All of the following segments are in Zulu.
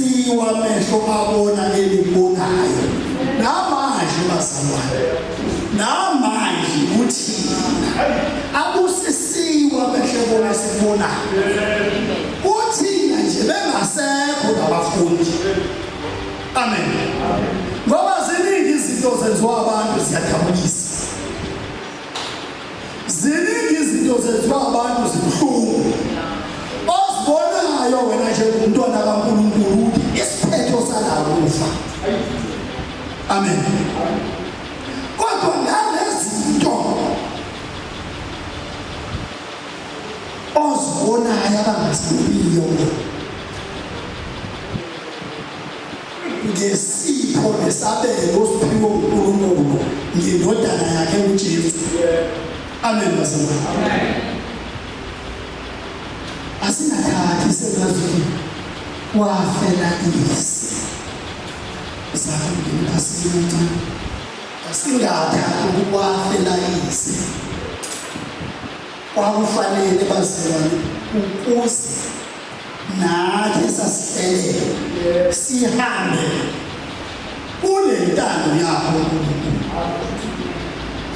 abusisiwa amehlo abona elibonayo. Namanje bazalwane, namanje uthina abusisiwa amehlo abona esibonayo. Uthina nje bengasekho labafundi. Amen. Ngoba ziningi izinto zenziwa abantu ziyajabulisa. Ziningi izinto zenziwa abantu zibuhlungu. Osibonayo wena njengomntwana kaNkulunkulu isiphetho salakufa. Amen. Kodwa nalezinto osibonayo abangazibuliyo ngesipho nesabelo osiphiwe uNkulunkulu ngendodana yakhe uJesu. Amen bazalwane. Asingathathi sengazuthi wafela isi. Zakhona asincane. Asingathathi wafela isi. Kwakufanele bazalwane ukuze nathi sasihlele sihambe kule ntando yakho.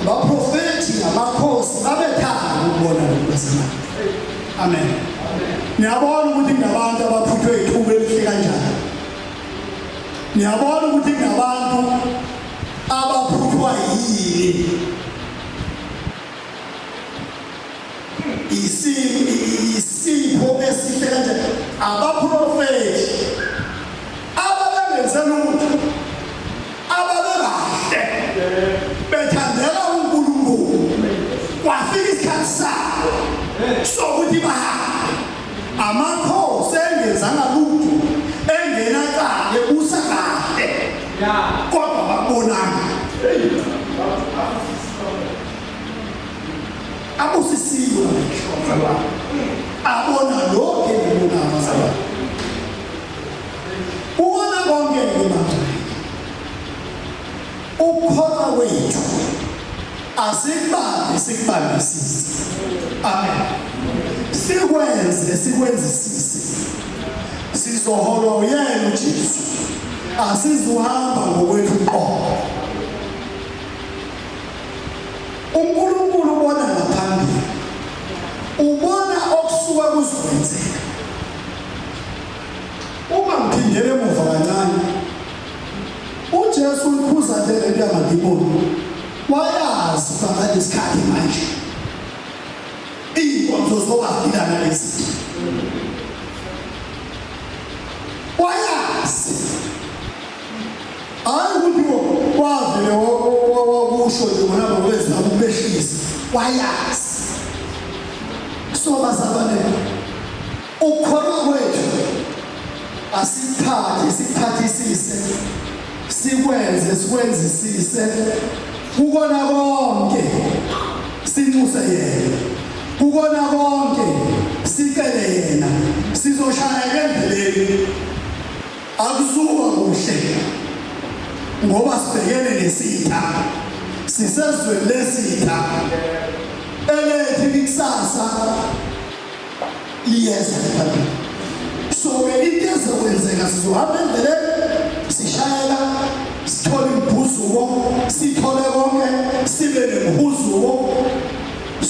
Abaprofethi amakhosi babethanda ukubona lokho bazalwane. Amen. Niyabona ukuthi ngabantu abaphuthwe ithuba elihle kanjani. Niyabona ukuthi ngabantu abaphuthwa yini. Isipho esihle kanjani. Abaprofethi ababengenze lutho, ababebahle, bethandela uNkulunkulu. Kwafika isikhathi sabo sokuthi bahambe. Amakhosi engenzanga lutho, engenakale busa kahle. Kodwa babonana. Abusisiwe abona lokho engibona abazalwane. Ubona konke ngemali. Ukukholwa kwethu asikubambisise. Amen. Sikwenzisise. Sizoholwa uyena uJesu. Asizuhamba ngokwethu uqobo. uNkulunkulu ubona ngaphambili. Ubona okusuka kuzokwenzeka. Uma ngiphindele emuva kancane, uJesu ukhuza lento yamadimoni. Wayazi ngalesisikhathi manje inkonzo zobafika nalezi. Wayazi. Ukuthi wavele wakusho nje bona ngokweza ukubehlisa. Wayazi. So bazalwane, ukukholwa kwethu asiphathisise, sikwenzisise ukona konke sinxuse yena, ukona konke sicele yena, sizoshaya endleleni akusuka kuhle ngoba sibhekene nesitha, sisezweni lesitha elethi ikusasa liyeza phambili. So into ezokwenzeka sizohamba endleleni sishayela, sithole imbuzuko, sithole konke, sibe nembuzuko.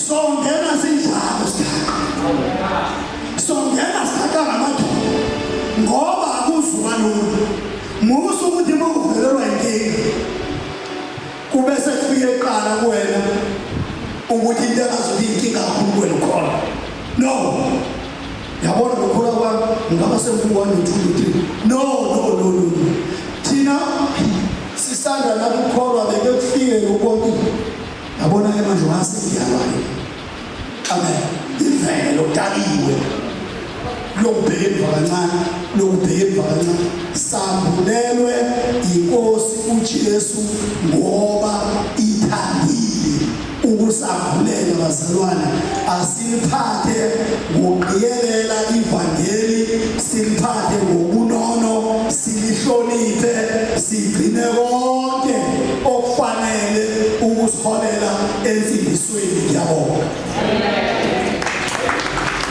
Songena sinjalo sithaka. Songena sithaka ngamathupha ngoba akuzuka lolu. Musu ukuthi mawuvelelwa inkinga kube sekufike eqala kuwena ukuthi into azothi inkinga kakhulu wena ukhona. No. Yabona lokhula kwami ngaba senkuwa no2 no. Thina sisanda la ukholwa beke kufike lokonke. Yabona ke manje wasiyalwayo. Amen. Ivelo daliwe. Lokubheka kancane sambulelwe inkosi uJesu ngoba ithandile ukusambulela bazalwane. Asiphathe ngokuqiyelela ivangeli, siliphathe ngobunono, silihloniphe, sigcine konke okufanele ukusiholela ensindisweni yabo.